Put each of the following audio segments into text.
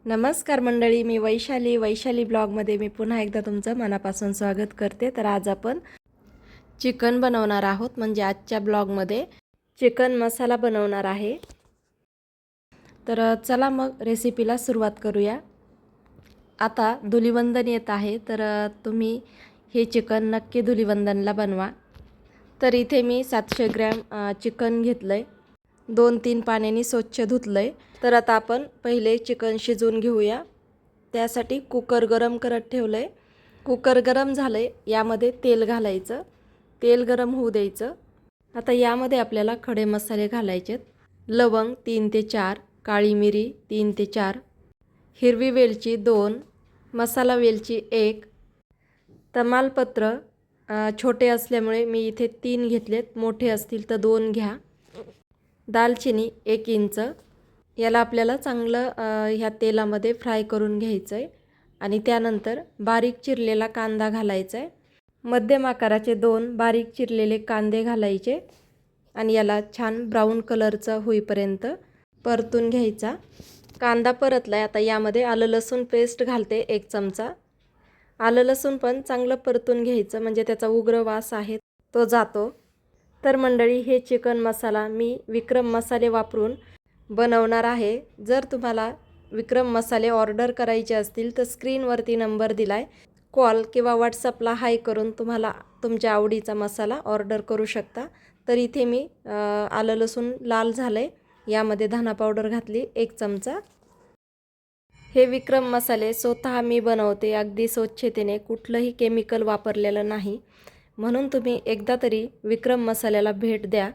नमस्कार मंडळी, मी वैशाली ब्लॉगमध्ये मी पुन्हा एकदा तुमचं मनापासून स्वागत करते। तर आज आपण चिकन बनवणार आहोत, म्हणजे आजच्या ब्लॉगमध्ये चिकन मसाला बनवणार आहे। तर चला मग रेसिपीला सुरुवात करूया। आता धुलीवंदन येत आहे, तर तुम्ही हे चिकन नक्की धुलीवंदनला बनवा। तर इथे मी 700 ग्रॅम चिकन घेतलंय, 2-3 पाण्याने स्वच्छ धुतलंय। तर आता आपण पहिले चिकन शिजवून घेऊया। त्यासाठी कुकर गरम करत ठेवलंय। कुकर गरम झालंय, यामध्ये तेल घालायचं, तेल गरम होऊ द्यायचं। आता यामध्ये आपल्याला खडे मसाले घालायचे। लवंग 3 ते 4, काळी मिरी 3 ते 4, हिरवी वेलची 2, मसाला वेलची 1, तमालपत्र छोटे असल्यामुळे मी इथे 3 घेतलेत, मोठे असतील तर 2 घ्या। दालचिनी 1 इंच। याला आपल्याला चांगलं ह्या तेलामध्ये फ्राय करून घ्यायचं आहे। आणि त्यानंतर बारीक चिरलेला कांदा घालायचा आहे। मध्यम आकाराचे 2 बारीक चिरलेले कांदे घालायचे आणि याला छान ब्राऊन कलरचा होईपर्यंत परतून घ्यायचा। कांदा परतलाय, आता यामध्ये आलं लसूण पेस्ट घालते 1 चमचा। आलं लसूण पण चांगलं परतून घ्यायचं, म्हणजे त्याचा उग्र वास आहे तो जातो। तर मंडळी, हे चिकन मसाला मी विक्रम मसाले वापरून बनवणार आहे। जर तुम्हाला विक्रम मसाले ऑर्डर करायचे असतील तर स्क्रीनवरती नंबर दिलाय, कॉल किंवा व्हॉट्सअपला हाय करून तुम्हाला तुमच्या आवडीचा मसाला ऑर्डर करू शकता। तर इथे मी आलं लसूण लाल झालंय, यामध्ये धना पावडर घातली 1 चमचा। हे विक्रम मसाले स्वतः मी बनवते, अगदी स्वच्छतेने, कुठलंही केमिकल वापरलेलं नाही। म्हणून तुम्ही एकदा तरी विक्रम मसाल्याला भेट द्या।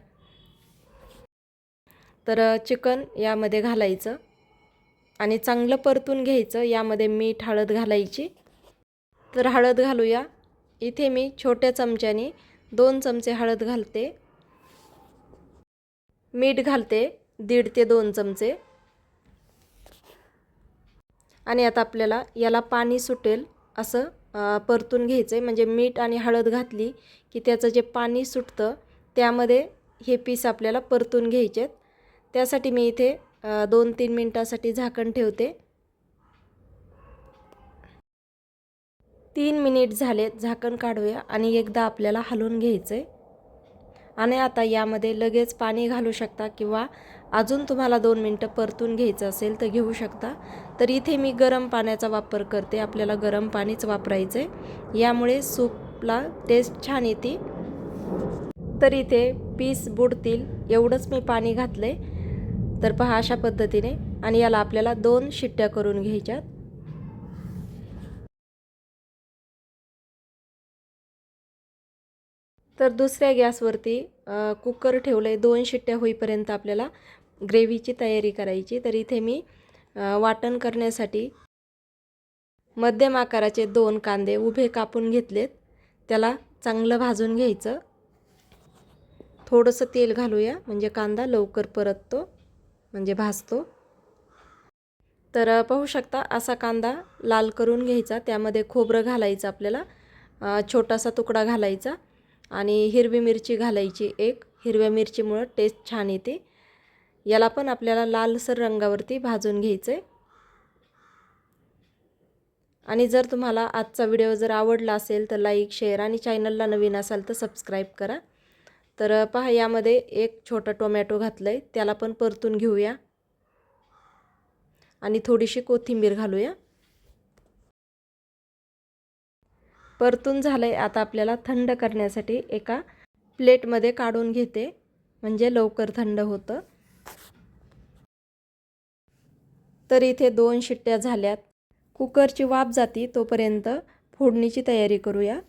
तर चिकन यामध्ये घालायचं आणि चांगलं परतून घ्यायचं। यामध्ये मीठ हळद घालायची। तर हळद घालूया। इथे मी छोट्या चमच्याने 2 चमचे हळद घालते। मीठ घालते 1.5 ते 2 चमचे। आणि आता आपल्याला याला पाणी सुटेल असं परतून घ्यायचं आहे, म्हणजे मीठ आणि हळद घातली की त्याचं जे पाणी सुटतं त्यामध्ये हे पीस आपल्याला परतून घ्यायचे। त्यासाठी मी इथे 2-3 मिनिटासाठी झाकण ठेवते। 3 मिनिट झाले, झाकण काढूया आणि एकदा आपल्याला हलवून घ्यायचं आहे। आणि आता यामध्ये लगेच पाणी घालू शकता किंवा अजून तुम्हाला 2 मिनिटं परतून घ्यायचं असेल तर घेऊ शकता। तर इथे मी गरम पाण्याचा वापर करते, आपल्याला गरम पाणीच वापरायचं आहे, यामुळे सूपला टेस्ट छान येते। तर इथे पीस बुडतील एवढंच मी पाणी घातलंय। तर पहा अशा पद्धतीने, आणि याला आपल्याला 2 शिट्ट्या करून घ्यायच्यात। तर दुसऱ्या गॅसवरती कुकर ठेवलंय, 2 शिट्ट्या होईपर्यंत आपल्याला ग्रेव्हीची तयारी करायची। तर इथे मी वाटण करण्यासाठी मध्यम आकाराचे 2 कांदे उभे कापून घेतलेत, त्याला चांगलं भाजून घ्यायचं। थोडंसं तेल घालूया, म्हणजे कांदा लवकर परततो, म्हणजे भाजतो। तर पाहू शकता असा कांदा लाल करून घ्यायचा। त्यामध्ये खोबरं घालायचं आपल्याला, छोटासा तुकडा घालायचा, आणि हिरवी मिरची घालायची 1। हिरव्या मिरचीमुळे टेस्ट छान येते। याला पण आपल्याला लालसर रंगावरती भाजून घ्यायचं आहे। आणि जर तुम्हाला आजचा व्हिडिओ जर आवडला असेल तर लाईक, शेअर, आणि चॅनलला नवीन असाल तर सबस्क्राईब करा। तर पहा, यामध्ये 1 छोटा टोमॅटो घातलंय, त्याला पण परतून घेऊया आणि थोडीशी कोथिंबीर घालूया। परतून झालंय, आता आपल्याला थंड करण्यासाठी एका प्लेटमध्ये काढून घेते, म्हणजे लवकर थंड होतं। तर इथे 2 शिट्ट्या झाल्यात, कुकरची वाफ जाती तोपर्यंत फोडणीची तयारी करूया।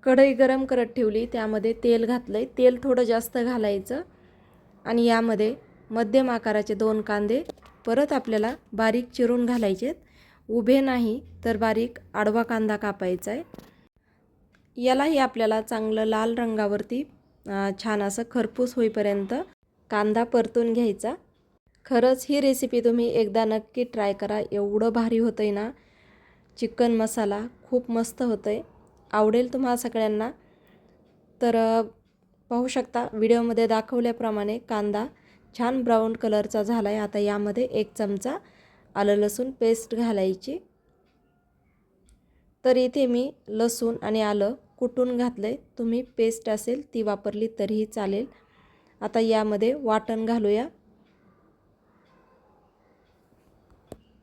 कढई गरम करत ठेवली, त्यामध्ये तेल घातलंय, तेल थोडं जास्त घालायचं। आणि यामध्ये मध्यम आकाराचे 2 कांदे परत आपल्याला बारीक चिरून घालायचेत, उभे नाही तर बारीक आडवा कांदा कापायचा आहे। यालाही आपल्याला चांगलं लाल रंगावरती छान असं खरपूस होईपर्यंत कांदा परतून घ्यायचा। खरंच ही रेसिपी तुम्ही एकदा नक्की ट्राय करा, एवढं भारी होतंय ना चिकन मसाला, खूप मस्त होतंय, आवडेल तुम्हा सगळ्यांना। तर पाहू शकता व्हिडिओमध्ये दाखवल्याप्रमाणे कांदा छान ब्राऊन कलरचा झाला आहे। आता यामध्ये 1 चमचा आलं लसूण पेस्ट घालायची। तर इथे मी लसूण आणि आलं कुटून घातलंय, तुम्ही पेस्ट असेल ती वापरली तरीही चालेल। आता यामध्ये वाटण घालूया।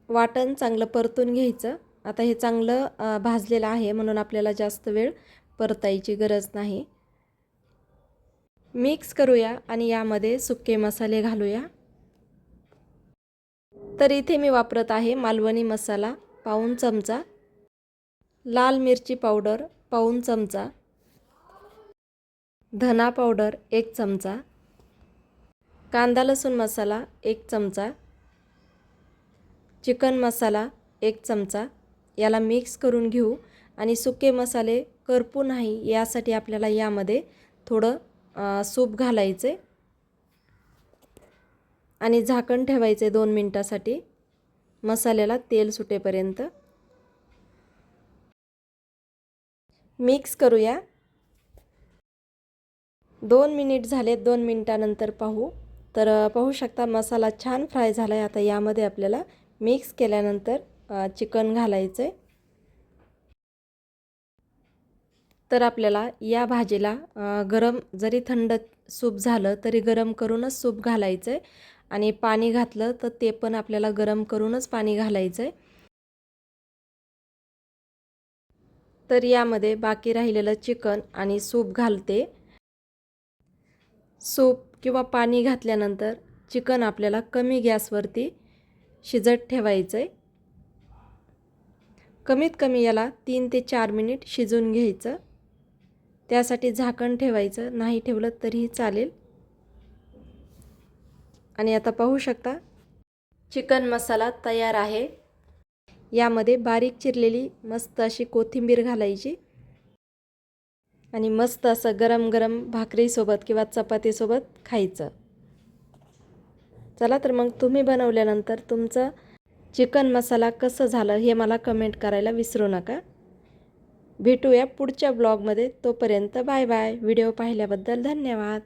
वाटण चांगलं परतून घ्यायचं। आता हे चांगलं भाजलेलं आहे म्हणून आपल्याला जास्त वेळ परतायची गरज नाही। मिक्स करूया आणि यामध्ये सुके मसाले घालूया। तर इथे मी वापरत आहे मालवणी मसाला पाऊण चमचा, लाल मिरची पावडर पाऊण चमचा, धना पावडर 1 चमचा, कांदा लसूण मसाला 1 चमचा, चिकन मसाला 1 चमचा। याला मिक्स करून घेऊ आणि सुके मसाले करपू नाही यासाठी आपल्याला यामध्ये थोडं सूप घालायचे आणि झाकण ठेवायचे 2 मिनिटासाठी मसाल्याला तेल सुटेपर्यंत। मिक्स करूया। 2 मिनिट झाले। 2 मिनिटानंतर पाहू तर पाहू शकता मसाला छान फ्राय झाला आहे। आता यामध्ये आपल्याला मिक्स केल्यानंतर चिकन घालायचं आहे। तर आपल्याला या भाजीला गरम जरी थंड सूप झालं तरी गरम करूनच सूप घालायचं आहे आणि पाणी घातलं तर ते पण आपल्याला गरम करूनच पाणी घालायचं आहे। तर यामध्ये बाकी राहिलेलं चिकन आणि सूप घालते। सूप किंवा पाणी घातल्यानंतर चिकन आपल्याला कमी गॅसवरती शिजत ठेवायचं आहे। कमीत कमी याला 3 ते 4 मिनिट शिजवून घ्यायचं। त्यासाठी झाकण ठेवायचं, नाही ठेवलं तरीही चालेल। आणि आता पाहू शकता चिकन मसाला तयार आहे। यामध्ये बारीक चिरलेली मस्त अशी कोथिंबीर घालायची आणि मस्त असं गरम गरम भाकरीसोबत किंवा चपातीसोबत खायचं। चला तर मग तुम्ही बनवल्यानंतर तुमचं चिकन मसाला कसं झालं हे मला कमेंट करायला विसरू नका। भेटूया पुढच्या ब्लॉगमध्ये। तोपर्यंत बाय बाय। व्हिडिओ पाहिल्याबद्दल धन्यवाद।